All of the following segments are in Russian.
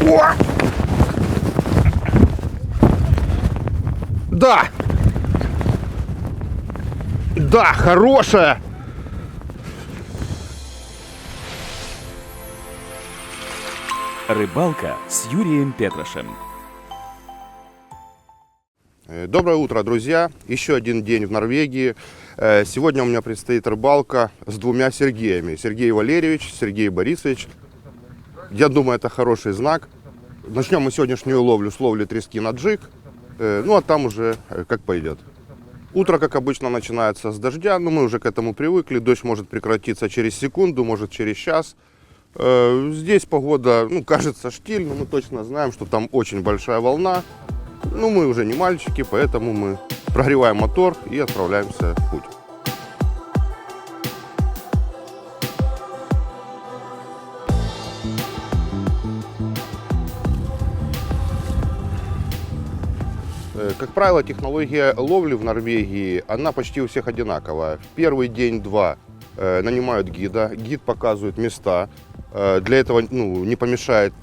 О! Да! Да, хорошая! Рыбалка с Юрием Петрашем. Доброе утро, друзья! Еще один день в Норвегии. Сегодня у меня предстоит рыбалка с двумя Сергеями. Сергей Валерьевич, Сергей Борисович. Я думаю, это хороший знак. Начнем мы сегодняшнюю ловлю с ловли трески на джиг. Ну, а там уже как пойдет. Утро, как обычно, начинается с дождя, но мы уже к этому привыкли. Дождь может прекратиться через секунду, может через час. Здесь погода, кажется, штиль, но мы точно знаем, что там очень большая волна. Ну, мы уже не мальчики, поэтому мы прогреваем мотор и отправляемся в путь. Как правило, технология ловли в Норвегии, она почти у всех одинаковая. В первый день-два нанимают гида, гид показывает места. Для этого не помешает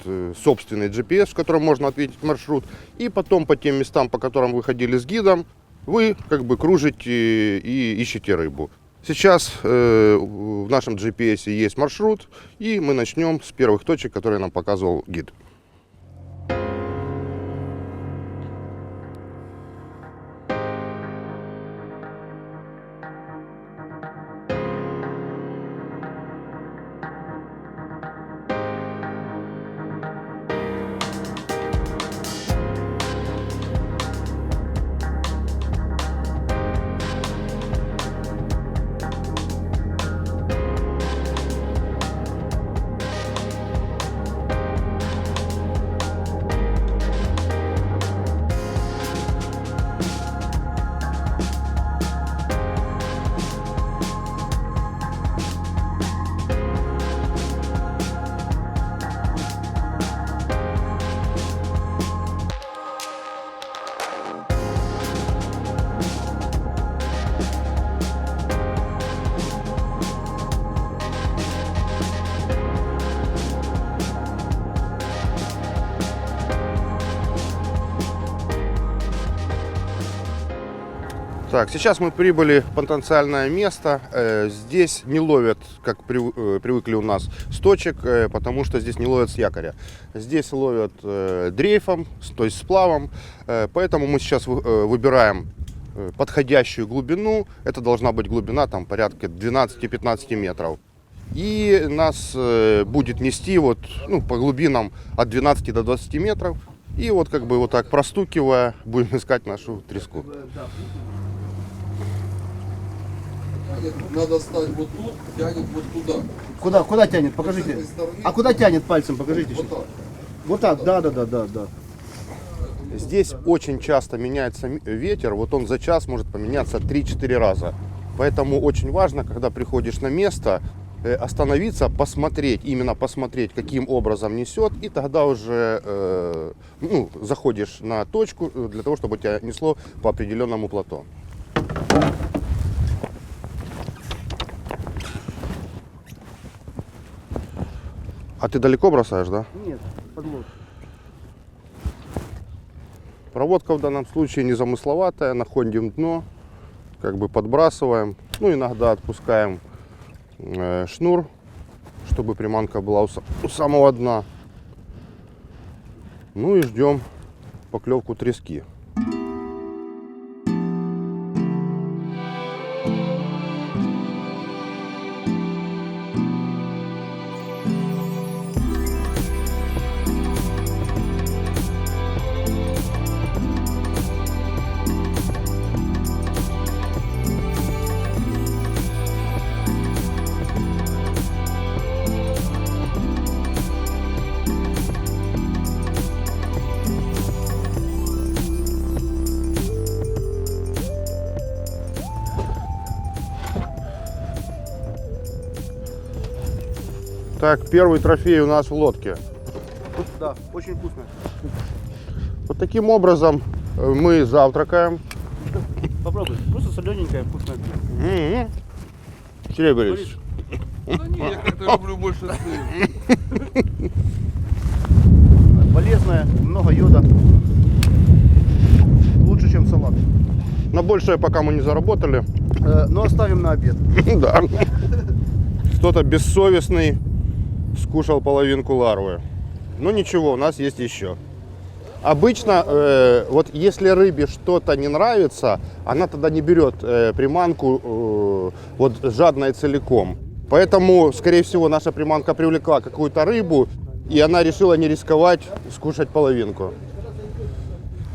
собственный GPS, в котором можно ответить маршрут. И потом по тем местам, по которым вы ходили с гидом, вы кружите и ищете рыбу. Сейчас в нашем GPS есть маршрут, и мы начнем с первых точек, которые нам показывал гид. Так, сейчас мы прибыли в потенциальное место. Здесь не ловят, как привыкли у нас, с точек, потому что здесь не ловят с якоря. Здесь ловят дрейфом, то есть сплавом. Поэтому мы сейчас выбираем подходящую глубину. Это должна быть глубина там порядка 12-15 метров. И нас будет нести по глубинам от 12 до 20 метров. И вот так простукивая, будем искать нашу треску. Надо стать вот тут, тянет вот туда. Куда тянет? Покажите. А куда тянет пальцем? Покажите. Вот так. Вот так, да. Здесь очень часто меняется ветер, вот он за час может поменяться 3-4 раза. Поэтому очень важно, когда приходишь на место, остановиться, именно посмотреть, каким образом несет, и тогда уже заходишь на точку для того, чтобы тебя несло по определенному плато. А ты далеко бросаешь, да? Нет, подмог. Проводка в данном случае незамысловатая, находим дно, подбрасываем, иногда отпускаем шнур, чтобы приманка была у самого дна. И ждем поклевку трески. Так, первый трофей у нас в лодке. Да, очень вкусно. Вот таким образом мы завтракаем. Попробуй. Просто солененькая, вкусная. Сергей Борисович. Да не, я как-то люблю больше сыр. много йода. Лучше, чем салат. На большее пока мы не заработали. Но оставим на обед. Да. Кто-то бессовестный скушал половинку ларвы. Ну ничего, у нас есть еще. Обычно, вот если рыбе что-то не нравится, она тогда не берет приманку вот жадной целиком. Поэтому, скорее всего, наша приманка привлекла какую-то рыбу, и она решила не рисковать скушать половинку.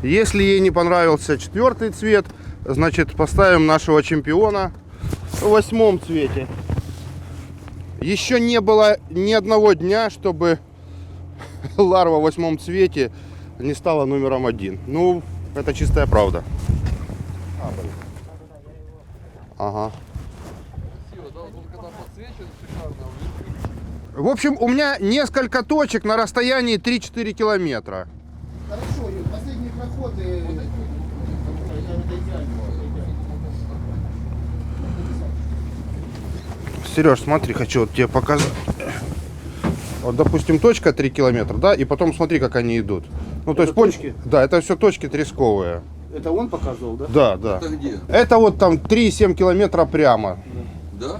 Если ей не понравился четвертый цвет, значит поставим нашего чемпиона в 8 цвете. Еще не было ни одного дня, чтобы ларва в 8 цвете не стала номером 1. Ну, это чистая правда. Ага. В общем, у меня несколько точек на расстоянии 3-4 километра. Хорошо, Юр, последний проход и... Сереж, смотри, хочу вот тебе показать. Вот, допустим, точка 3 километра, да, и потом смотри, как они идут. Ну, то Это есть, точки? Да, это все точки тресковые. Это он показывал, да? Да, да. Это где? Это вот там 3-7 километра прямо. Да?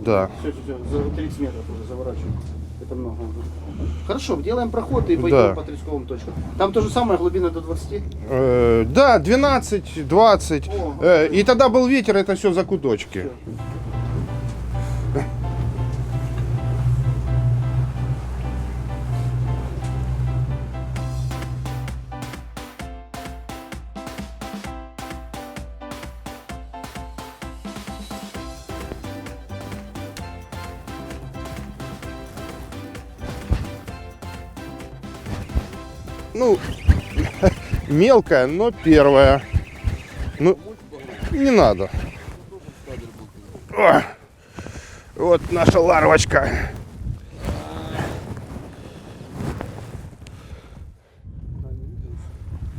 Да. Все, за 30 метров уже заворачиваем. Это много. Хорошо, делаем проход и пойдем Да. по тресковым точкам. Там то же самое, глубина до 20. Да, 12-20. И тогда был ветер, это все закуточки. Ну, мелкая, но первая. Ну, не надо. О, вот наша ларвочка.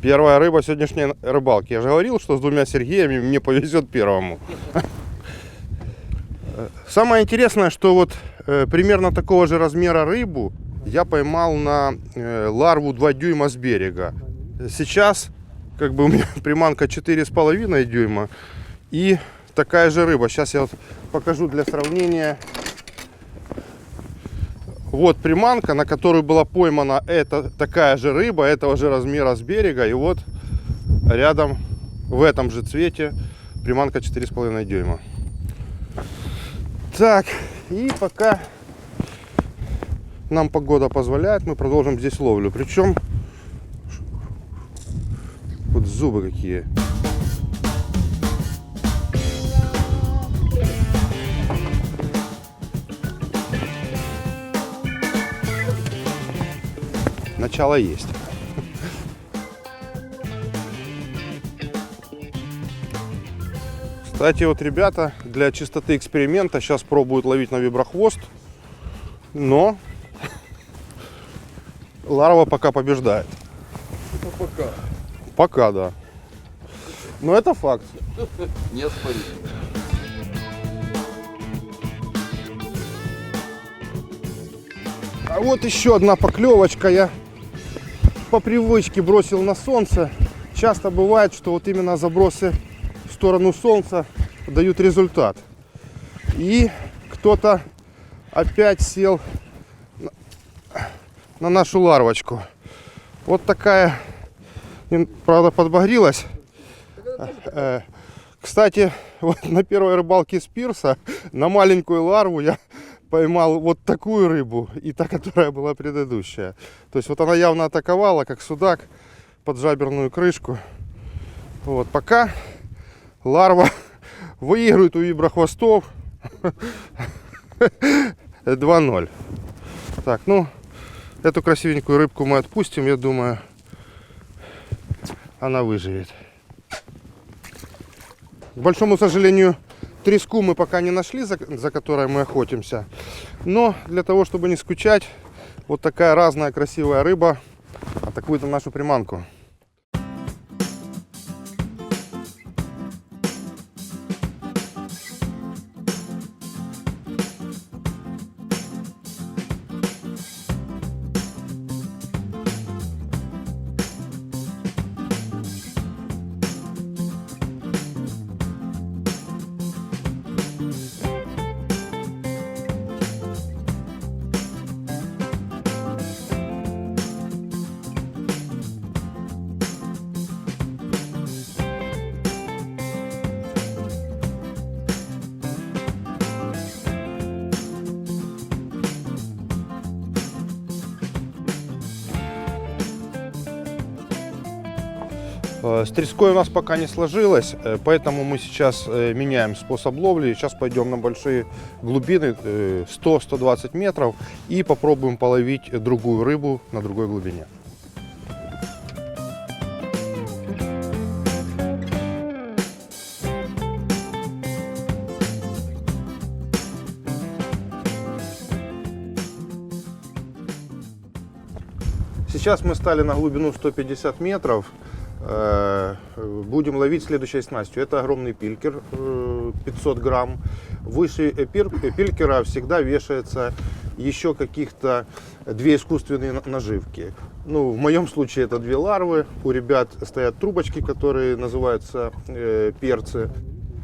Первая рыба сегодняшней рыбалки. Я же говорил, что с 2 Сергеями мне повезет первому. Самое интересное, что вот примерно такого же размера рыбу я поймал на ларву 2 дюйма с берега. Сейчас как бы у меня приманка 4,5 дюйма и такая же рыба. Сейчас я вот покажу для сравнения. Вот приманка, на которую была поймана такая же рыба, этого же размера с берега. И вот рядом в этом же цвете приманка 4,5 дюйма. Так, и пока нам погода позволяет, мы продолжим здесь ловлю. Причем вот зубы какие. Начало есть. Кстати, вот ребята для чистоты эксперимента сейчас пробуют ловить на виброхвост, но ларва пока побеждает. Это пока. Пока, да. Но это факт. Неоспоримо. А вот еще одна поклевочка. Я по привычке бросил на солнце. Часто бывает, что вот именно забросы в сторону солнца дают результат. И кто-то опять сел на нашу ларвочку. Вот такая, правда, подбагрилась. Кстати, вот на первой рыбалке с пирса на маленькую ларву я поймал вот такую рыбу и та, которая была предыдущая. То есть вот она явно атаковала, как судак, под жаберную крышку. Вот пока ларва выигрывает у виброхвостов 2-0. Так, ну, эту красивенькую рыбку мы отпустим, я думаю, она выживет. К большому сожалению, треску мы пока не нашли, за которой мы охотимся. Но для того, чтобы не скучать, вот такая разная красивая рыба атакует на нашу приманку. С треской у нас пока не сложилось, поэтому мы сейчас меняем способ ловли. Сейчас пойдем на большие глубины, 100-120 метров, и попробуем половить другую рыбу на другой глубине. Сейчас мы стали на глубину 150 метров. Будем ловить следующей снастью. Это огромный пилькер, 500 грамм. Выше пилькера всегда вешается еще каких-то 2 искусственные наживки. Ну, в моем случае это 2 ларвы. У ребят стоят трубочки, которые называются перцы.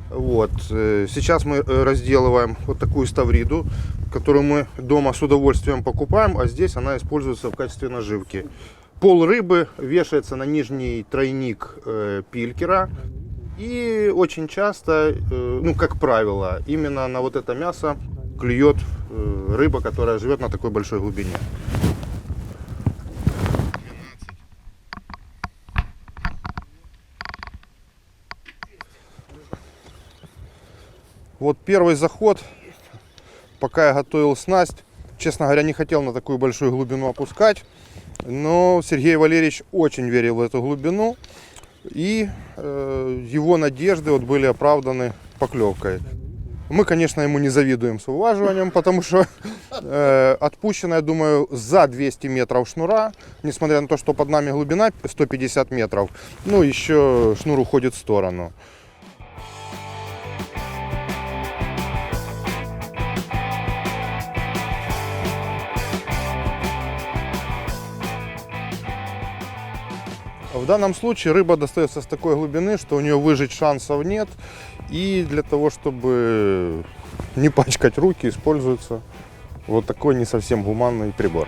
Вот. Сейчас мы разделываем вот такую ставриду, которую мы дома с удовольствием покупаем, а здесь она используется в качестве наживки. Пол рыбы вешается на нижний тройник пилькера, и очень часто, ну как правило, именно на вот это мясо клюет рыба, которая живет на такой большой глубине. Вот первый заход, пока я готовил снасть. Честно говоря, не хотел на такую большую глубину опускать, но Сергей Валерьевич очень верил в эту глубину, и его надежды вот были оправданы поклевкой. Мы, конечно, ему не завидуем с уважением, потому что отпущено, я думаю, за 200 метров шнура, несмотря на то, что под нами глубина 150 метров, ну еще шнур уходит в сторону. В данном случае рыба достается с такой глубины, что у нее выжить шансов нет. И для того, чтобы не пачкать руки, используется вот такой не совсем гуманный прибор.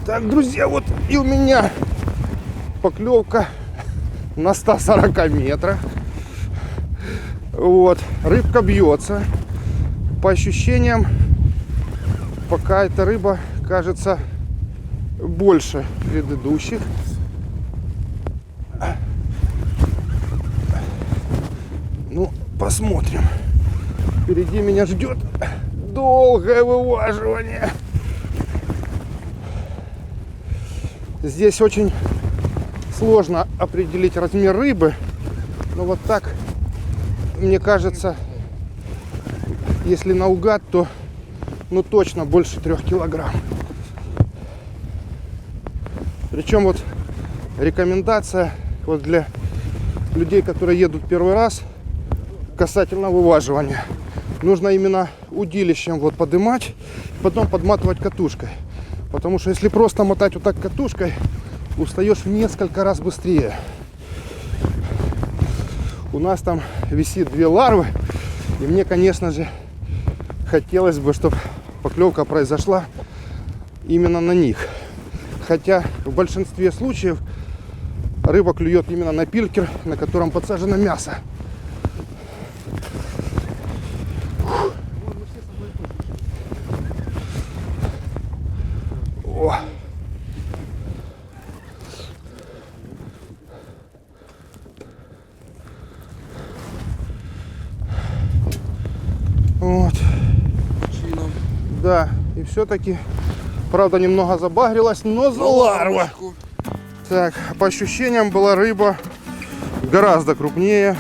Так, друзья, вот и у меня поклевка на 140 метрах. Вот, рыбка бьется. По ощущениям, пока эта рыба кажется больше предыдущих. Ну, посмотрим. Впереди меня ждет долгое вываживание. Здесь очень сложно определить размер рыбы, но вот так, мне кажется, если наугад, то ну точно больше 3 килограмм. Причем вот рекомендация вот для людей, которые едут первый раз, касательно вываживания. Нужно именно удилищем вот поднимать, потом подматывать катушкой. Потому что если просто мотать вот так катушкой, устаешь в несколько раз быстрее. У нас там висит 2 ларвы, и мне, конечно же, хотелось бы, чтобы поклевка произошла именно на них. Хотя в большинстве случаев рыба клюет именно на пилькер, на котором подсажено мясо. О. Вот. Да, и все-таки, правда, немного забагрилась, но за ларва. Так, по ощущениям была рыба гораздо крупнее.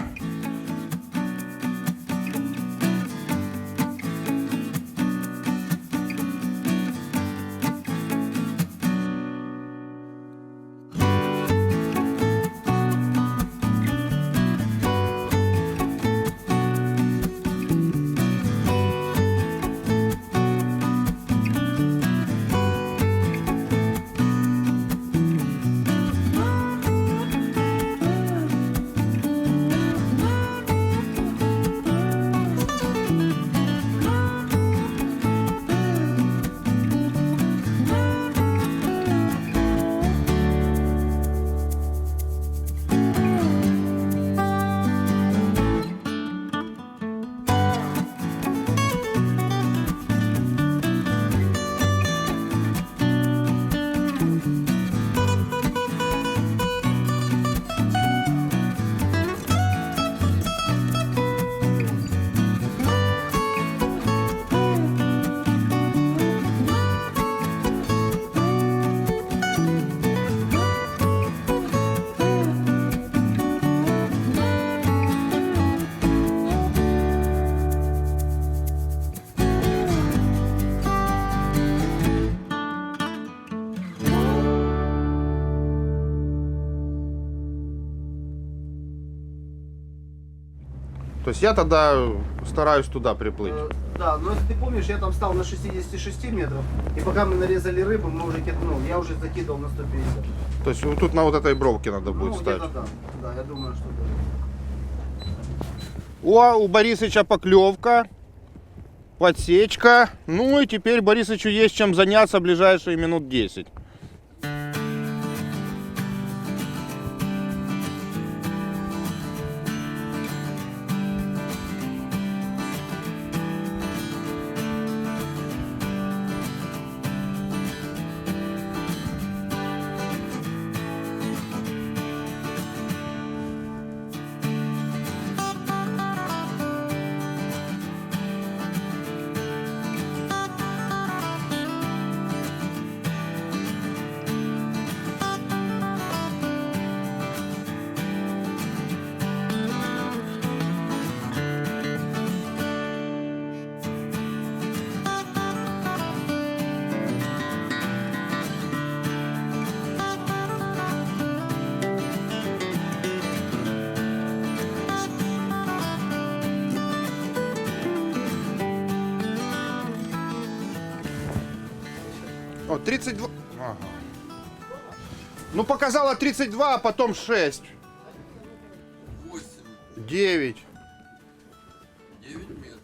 То есть я тогда стараюсь туда приплыть. Да, но если ты помнишь, я там стал на 66 метров, и пока мы нарезали рыбу, мы уже я уже закидывал на 150. То есть вот тут на вот этой бровке надо будет Ну, стать. где-то да. Да, я думаю, что да. О, у Борисыча поклевка, подсечка. Ну и теперь Борисычу есть чем заняться ближайшие минут 10. О, 32. Ага. Ну, показала 32, а потом 6. 8, 9. 9 метров.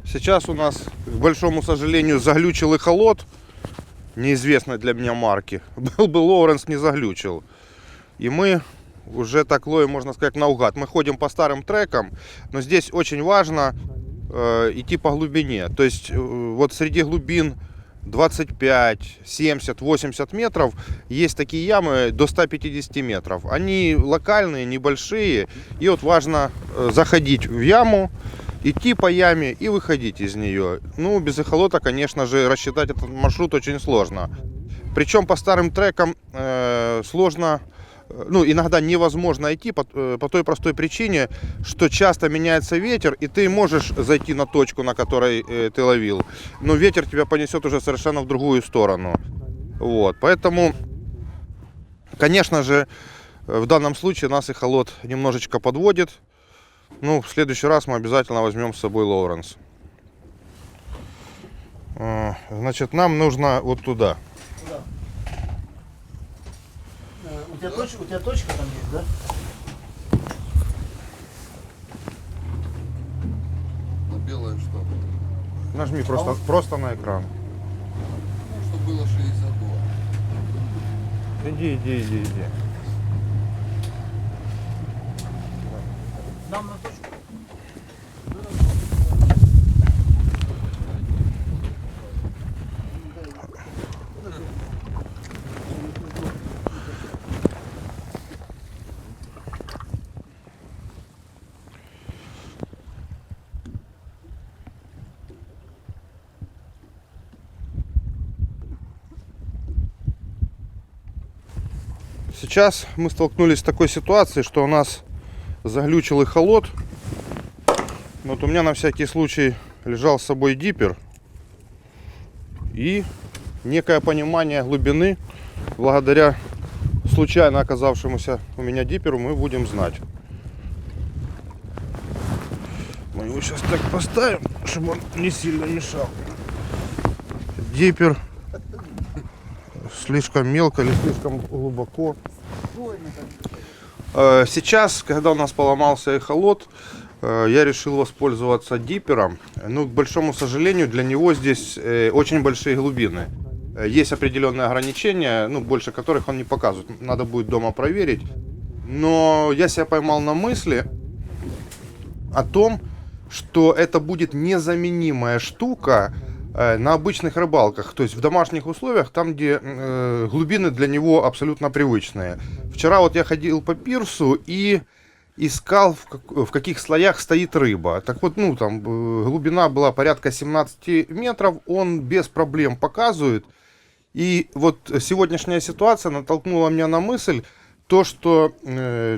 Сейчас у нас, к большому сожалению, заглючил эхолот неизвестной для меня марки. Был бы Лоуренс, не заглючил. И мы уже так ловим, можно сказать, наугад. Мы ходим по старым трекам, но здесь очень важно идти по глубине. То есть вот среди глубин 25, 70, 80 метров есть такие ямы до 150 метров. Они локальные, небольшие. И вот важно заходить в яму, идти по яме и выходить из нее. Ну, без эхолота, конечно же, рассчитать этот маршрут очень сложно. Причем по старым трекам сложно, ну, иногда невозможно идти по той простой причине, что часто меняется ветер, и ты можешь зайти на точку, на которой ты ловил, но ветер тебя понесет уже совершенно в другую сторону. Вот, поэтому, конечно же, в данном случае нас эхолот немножечко подводит. Ну, в следующий раз мы обязательно возьмем с собой Лоуренс. Значит, нам нужно вот туда. У тебя точка там есть, да? На белое что? Нажми просто на экран. Ну, чтобы было 62. Иди. Нам на точку. Сейчас мы столкнулись с такой ситуацией, что у нас заглючил эхолот. Вот у меня на всякий случай лежал с собой диппер. И некое понимание глубины, благодаря случайно оказавшемуся у меня дипперу, мы будем знать. Мы его сейчас так поставим, чтобы он не сильно мешал. Диппер слишком мелко или слишком глубоко. Сейчас, когда у нас поломался эхолот, я решил воспользоваться диппером. Но, к большому сожалению, для него здесь очень большие глубины. Есть определенные ограничения, ну, больше которых он не показывает. Надо будет дома проверить. Но я себя поймал на мысли о том, что это будет незаменимая штука на обычных рыбалках, то есть в домашних условиях, там, где глубины для него абсолютно привычные. Вчера вот я ходил по пирсу и искал, в каких слоях стоит рыба. Так вот, ну, там глубина была порядка 17 метров, он без проблем показывает. И вот сегодняшняя ситуация натолкнула меня на мысль, то, что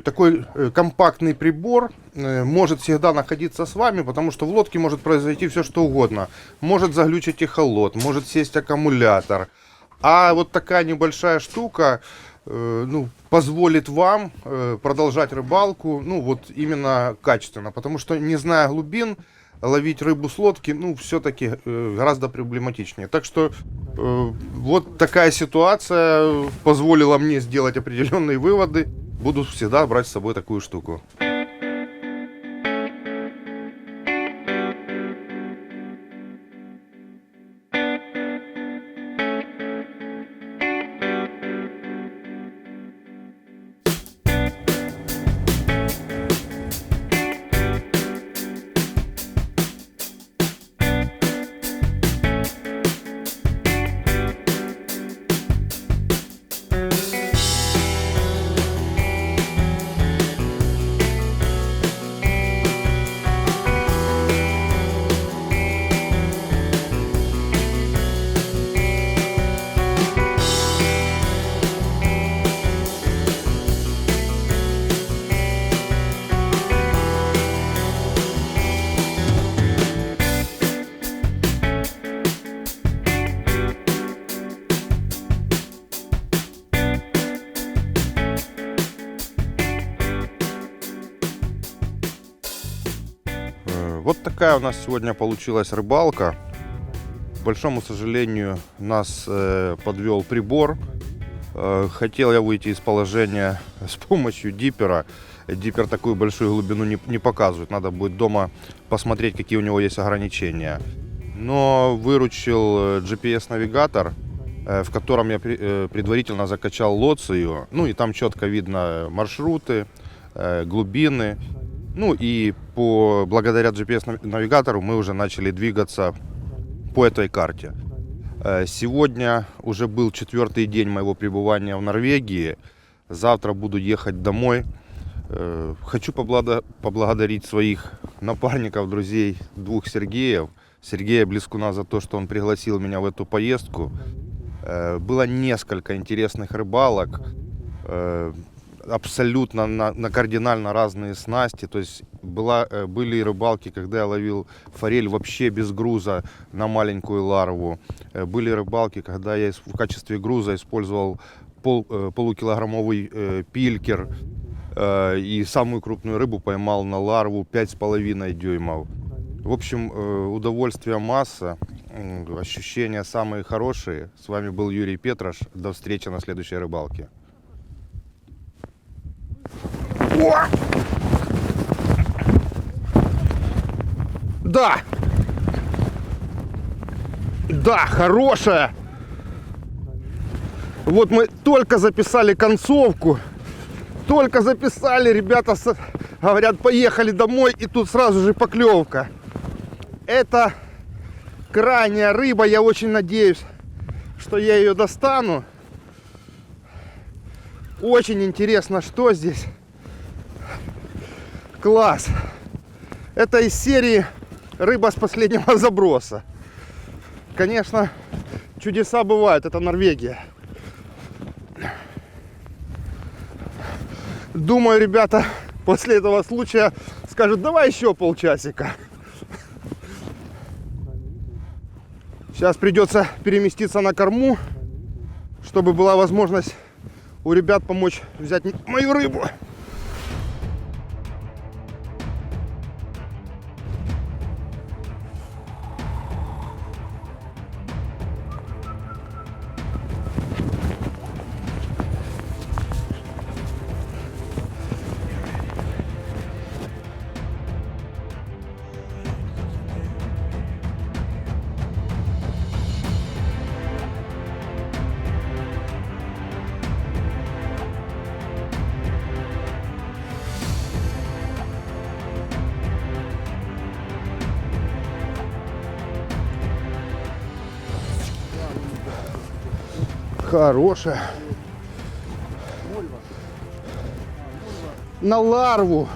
такой компактный прибор может всегда находиться с вами, потому что в лодке может произойти все, что угодно. Может заглючить эхолот, может сесть аккумулятор. А вот такая небольшая штука ну, позволит вам продолжать рыбалку, ну, вот именно качественно. Потому что, не зная глубин, ловить рыбу с лодки, ну, все-таки гораздо проблематичнее. Так что вот такая ситуация позволила мне сделать определенные выводы. Буду всегда брать с собой такую штуку. Вот такая у нас сегодня получилась рыбалка. К большому сожалению, нас подвел прибор. Хотел я выйти из положения с помощью диппера. Диппер такую большую глубину не показывает. Надо будет дома посмотреть, какие у него есть ограничения. Но выручил GPS-навигатор, в котором я предварительно закачал лоцию. Ну и там четко видно маршруты, глубины. Ну и благодаря GPS-навигатору мы уже начали двигаться по этой карте. Сегодня уже был 4-й день моего пребывания в Норвегии. Завтра буду ехать домой. Хочу поблагодарить своих напарников, друзей, 2 Сергеев. Сергея Блескуна за то, что он пригласил меня в эту поездку. Было несколько интересных рыбалок. Абсолютно на кардинально разные снасти. То есть были рыбалки, когда я ловил форель вообще без груза на маленькую ларву. Были рыбалки, когда я в качестве груза использовал полукилограммовый пилькер и самую крупную рыбу поймал на ларву 5,5 дюймов. В общем, удовольствия масса, ощущения самые хорошие. С вами был Юрий Петрош. До встречи на следующей рыбалке. О! Да! Да, хорошая! Вот мы только записали концовку. Только записали, ребята говорят, поехали домой, и тут сразу же поклевка. Это крайняя рыба, я очень надеюсь, что я ее достану. Очень интересно, что здесь. Класс. Это из серии рыба с последнего заброса. Конечно, чудеса бывают, это Норвегия. Думаю, ребята после этого случая скажут, давай еще полчасика. Сейчас придется переместиться на корму, чтобы была возможность у ребят помочь взять мою рыбу. Хорошая. На ларву.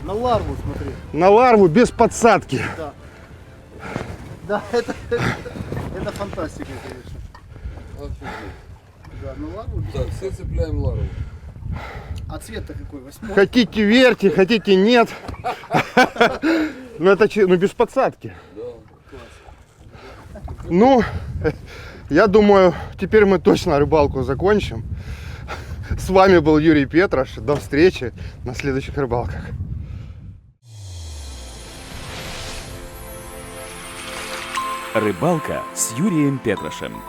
На ларву смотри. На ларву без подсадки. Да, это фантастика, конечно. Офигеть. Да, на ларву. Так, все цепляем ларву. А цвет-то какой? 8-й? Хотите верьте, хотите нет. Ну это без подсадки. Да. Ну, Я думаю, теперь мы точно рыбалку закончим. С вами был Юрий Петрош. До встречи на следующих рыбалках. Рыбалка с Юрием Петрашем.